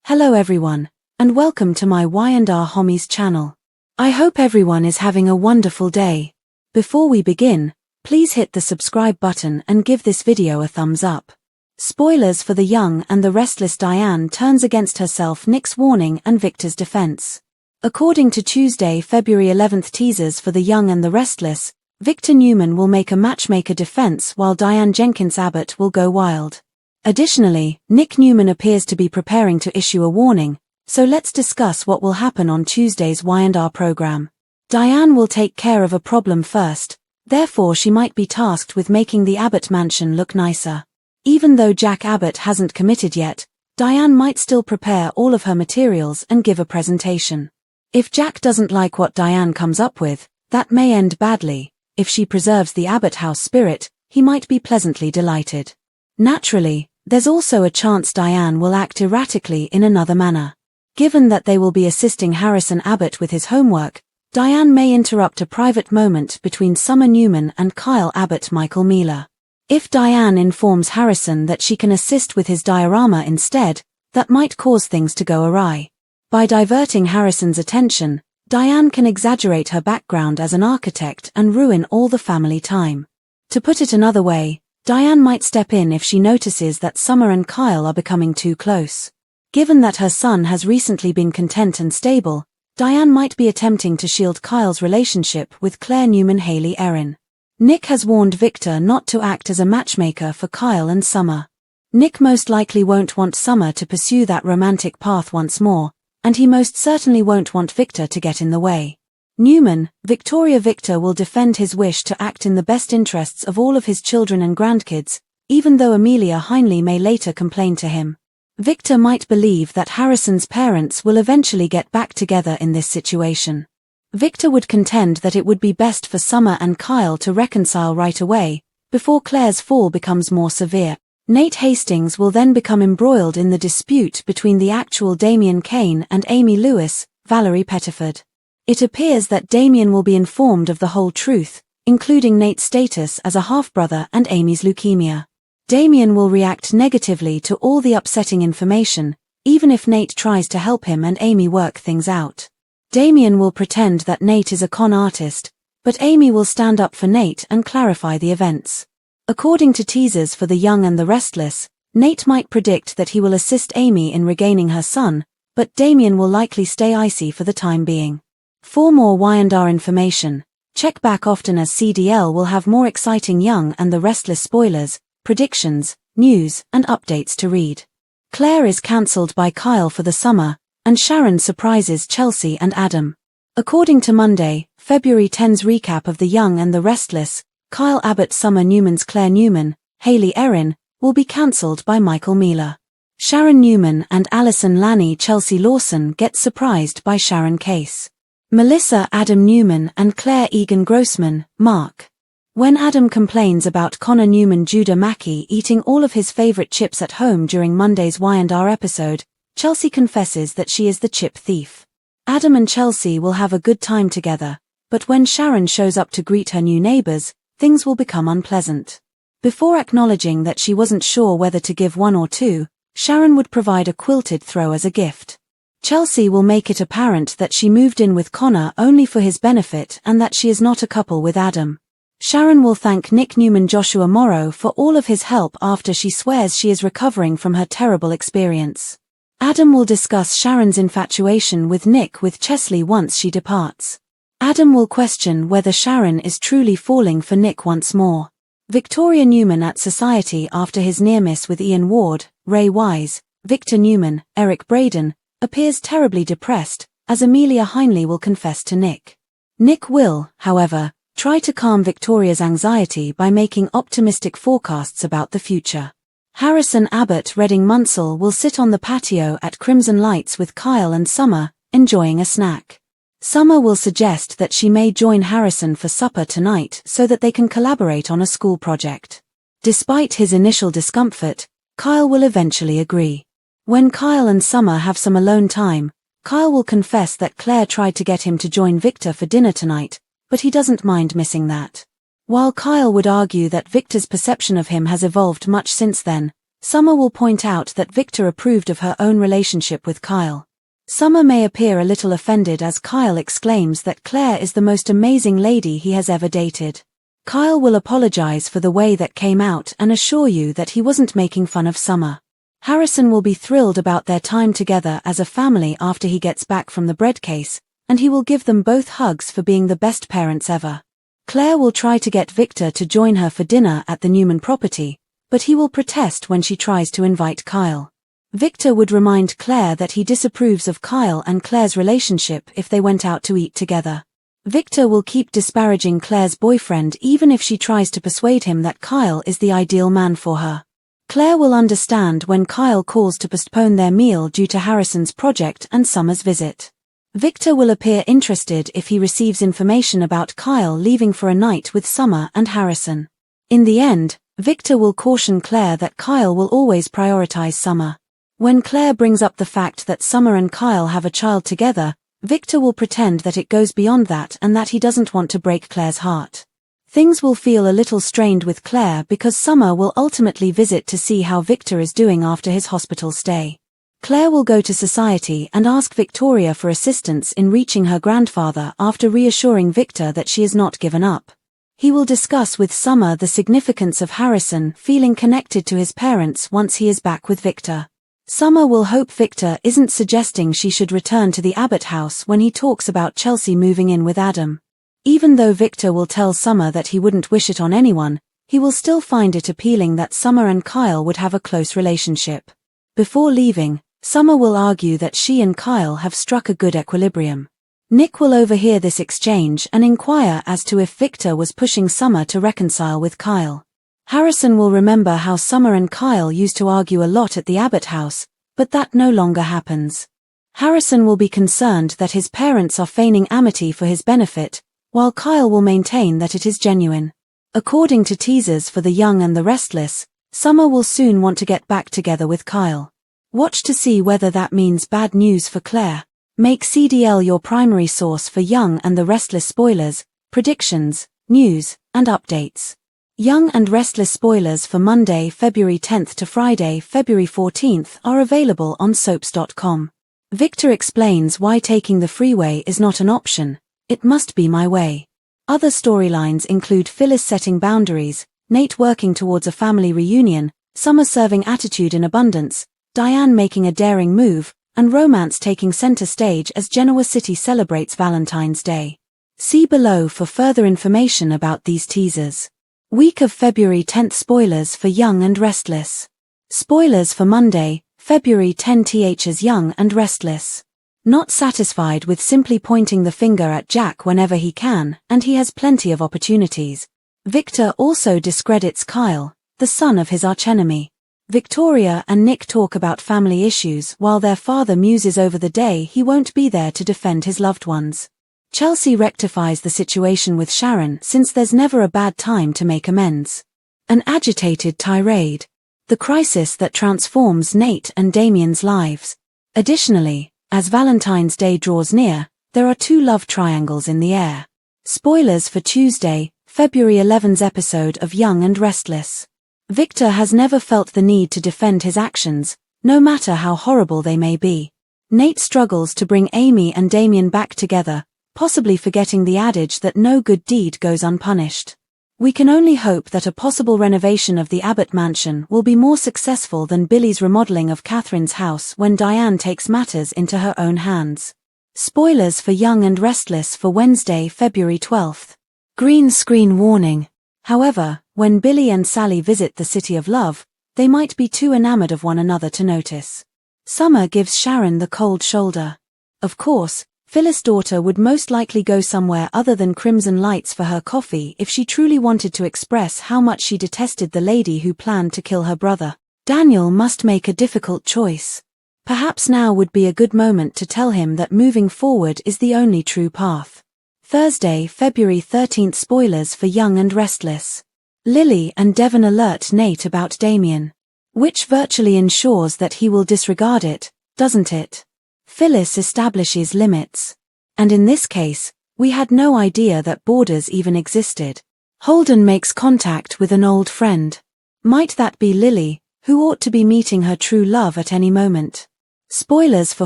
Hello everyone, and welcome to my Y&R Homies channel. I hope everyone is having a wonderful day. Before we begin, please hit the subscribe button and give this video a thumbs up. Spoilers for The Young and the Restless. Diane turns against herself, Nick's warning and Victor's defense. According to Tuesday, February 11th teasers for The Young and the Restless, Victor Newman will make a matchmaker defense while Diane Jenkins Abbott will go wild. Additionally, Nick Newman appears to be preparing to issue a warning, so let's discuss what will happen on Tuesday's Y&R program. Diane will take care of a problem first, therefore she might be tasked with making the Abbott mansion look nicer. Even though Jack Abbott hasn't committed yet, Diane might still prepare all of her materials and give a presentation. If Jack doesn't like what Diane comes up with, that may end badly. If she preserves the Abbott house spirit, he might be pleasantly delighted. Naturally, there's also a chance Diane will act erratically in another manner. Given that they will be assisting Harrison Abbott with his homework, Diane may interrupt a private moment between Summer Newman and Kyle Abbott. Michael Mealer. If Diane informs Harrison that she can assist with his diorama instead, that might cause things to go awry. By diverting Harrison's attention, Diane can exaggerate her background as an architect and ruin all the family time. To put it another way, Diane might step in if she notices that Summer and Kyle are becoming too close. Given that her son has recently been content and stable, Diane might be attempting to shield Kyle's relationship with Claire Newman. Haley Erin. Nick has warned Victor not to act as a matchmaker for Kyle and Summer. Nick most likely won't want Summer to pursue that romantic path once more, and he most certainly won't want Victor to get in the way. Newman, Victor will defend his wish to act in the best interests of all of his children and grandkids, even though Amelia Heinley may later complain to him. Victor might believe that Harrison's parents will eventually get back together in this situation. Victor would contend that it would be best for Summer and Kyle to reconcile right away, before Claire's fall becomes more severe. Nate Hastings will then become embroiled in the dispute between the actual Damien Kane and Amy Lewis, Valerie Pettiford. It appears that Damien will be informed of the whole truth, including Nate's status as a half-brother and Amy's leukemia. Damien will react negatively to all the upsetting information, even if Nate tries to help him and Amy work things out. Damien will pretend that Nate is a con artist, but Amy will stand up for Nate and clarify the events. According to teasers for The Young and the Restless, Nate might predict that he will assist Amy in regaining her son, but Damien will likely stay icy for the time being. For more Y&R information, check back often as CDL will have more exciting Young and the Restless spoilers, predictions, news, and updates to read. Claire is cancelled by Kyle for the summer, and Sharon surprises Chelsea and Adam. According to Monday, February 10's recap of The Young and the Restless, Kyle Abbott, Summer Newman's Claire Newman, Haley Erin, will be cancelled by Michael Mealer. Sharon Newman and Allison Lanny Chelsea Lawson get surprised by Sharon Case. Melissa Adam Newman and Claire Egan Grossman, Mark. When Adam complains about Connor Newman Judah Mackey eating all of his favorite chips at home during Monday's Y&R episode, Chelsea confesses that she is the chip thief. Adam and Chelsea will have a good time together, but when Sharon shows up to greet her new neighbors, things will become unpleasant. Before acknowledging that she wasn't sure whether to give one or two, Sharon would provide a quilted throw as a gift. Chelsea will make it apparent that she moved in with Connor only for his benefit and that she is not a couple with Adam. Sharon will thank Nick Newman Joshua Morrow for all of his help after she swears she is recovering from her terrible experience. Adam will discuss Sharon's infatuation with Nick with Chesley once she departs. Adam will question whether Sharon is truly falling for Nick once more. Victoria Newman at Society after his near-miss with Ian Ward, Ray Wise, Victor Newman, Eric Braden, appears terribly depressed, as Amelia Heinley will confess to Nick. Nick will, however, try to calm Victoria's anxiety by making optimistic forecasts about the future. Harrison Abbott Redding Munsell will sit on the patio at Crimson Lights with Kyle and Summer, enjoying a snack. Summer will suggest that she may join Harrison for supper tonight so that they can collaborate on a school project. Despite his initial discomfort, Kyle will eventually agree. When Kyle and Summer have some alone time, Kyle will confess that Claire tried to get him to join Victor for dinner tonight, but he doesn't mind missing that. While Kyle would argue that Victor's perception of him has evolved much since then, Summer will point out that Victor approved of her own relationship with Kyle. Summer may appear a little offended as Kyle exclaims that Claire is the most amazing lady he has ever dated. Kyle will apologize for the way that came out and assure you that he wasn't making fun of Summer. Harrison will be thrilled about their time together as a family after he gets back from the bread case, and he will give them both hugs for being the best parents ever. Claire will try to get Victor to join her for dinner at the Newman property, but he will protest when she tries to invite Kyle. Victor would remind Claire that he disapproves of Kyle and Claire's relationship if they went out to eat together. Victor will keep disparaging Claire's boyfriend even if she tries to persuade him that Kyle is the ideal man for her. Claire will understand when Kyle calls to postpone their meal due to Harrison's project and Summer's visit. Victor will appear interested if he receives information about Kyle leaving for a night with Summer and Harrison. In the end, Victor will caution Claire that Kyle will always prioritize Summer. When Claire brings up the fact that Summer and Kyle have a child together, Victor will pretend that it goes beyond that and that he doesn't want to break Claire's heart. Things will feel a little strained with Claire because Summer will ultimately visit to see how Victor is doing after his hospital stay. Claire will go to society and ask Victoria for assistance in reaching her grandfather after reassuring Victor that she is not given up. He will discuss with Summer the significance of Harrison feeling connected to his parents once he is back with Victor. Summer will hope Victor isn't suggesting she should return to the Abbott house when he talks about Chelsea moving in with Adam. Even though Victor will tell Summer that he wouldn't wish it on anyone, he will still find it appealing that Summer and Kyle would have a close relationship. Before leaving, Summer will argue that she and Kyle have struck a good equilibrium. Nick will overhear this exchange and inquire as to if Victor was pushing Summer to reconcile with Kyle. Harrison will remember how Summer and Kyle used to argue a lot at the Abbott house, but that no longer happens. Harrison will be concerned that his parents are feigning amity for his benefit, while Kyle will maintain that it is genuine. According to teasers for The Young and the Restless, Summer will soon want to get back together with Kyle. Watch to see whether that means bad news for Claire. Make CDL your primary source for Young and the Restless spoilers, predictions, news, and updates. Young and Restless spoilers for Monday, February 10th to Friday, February 14th are available on soaps.com. Victor explains why taking the freeway is not an option. It must be my way. Other storylines include Phyllis setting boundaries, Nate working towards a family reunion, Summer serving attitude in abundance, Diane making a daring move, and romance taking center stage as Genoa City celebrates Valentine's Day. See below for further information about these teasers. Week of February 10th spoilers for Young and Restless. Spoilers for Monday, February 10th as Young and Restless. Not satisfied with simply pointing the finger at Jack whenever he can, and he has plenty of opportunities, Victor also discredits Kyle, the son of his archenemy. Victoria and Nick talk about family issues while their father muses over the day he won't be there to defend his loved ones. Chelsea rectifies the situation with Sharon since there's never a bad time to make amends. An agitated tirade. The crisis that transforms Nate and Damien's lives. Additionally, as Valentine's Day draws near, there are two love triangles in the air. Spoilers for Tuesday, February 11th episode of Young and Restless. Victor has never felt the need to defend his actions, no matter how horrible they may be. Nate struggles to bring Amy and Damien back together, possibly forgetting the adage that no good deed goes unpunished. We can only hope that a possible renovation of the Abbott mansion will be more successful than Billy's remodeling of Catherine's house when Diane takes matters into her own hands. Spoilers for Young and Restless for Wednesday, February 12th. Green screen warning. However, when Billy and Sally visit the City of Love, they might be too enamored of one another to notice. Summer gives Sharon the cold shoulder. Of course, Phyllis' daughter would most likely go somewhere other than Crimson Lights for her coffee if she truly wanted to express how much she detested the lady who planned to kill her brother. Daniel must make a difficult choice. Perhaps now would be a good moment to tell him that moving forward is the only true path. Thursday, February 13th spoilers for Young and Restless. Lily and Devon alert Nate about Damien. Which virtually ensures that he will disregard it, doesn't it? Phyllis establishes limits. And in this case, we had no idea that borders even existed. Holden makes contact with an old friend. Might that be Lily, who ought to be meeting her true love at any moment. Spoilers for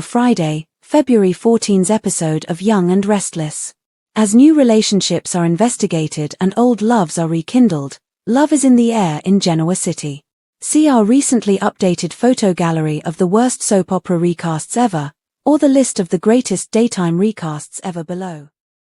Friday, February 14's episode of Young and Restless. As new relationships are investigated and old loves are rekindled, love is in the air in Genoa City. See our recently updated photo gallery of the worst soap opera recasts ever, or the list of the greatest daytime recasts ever below.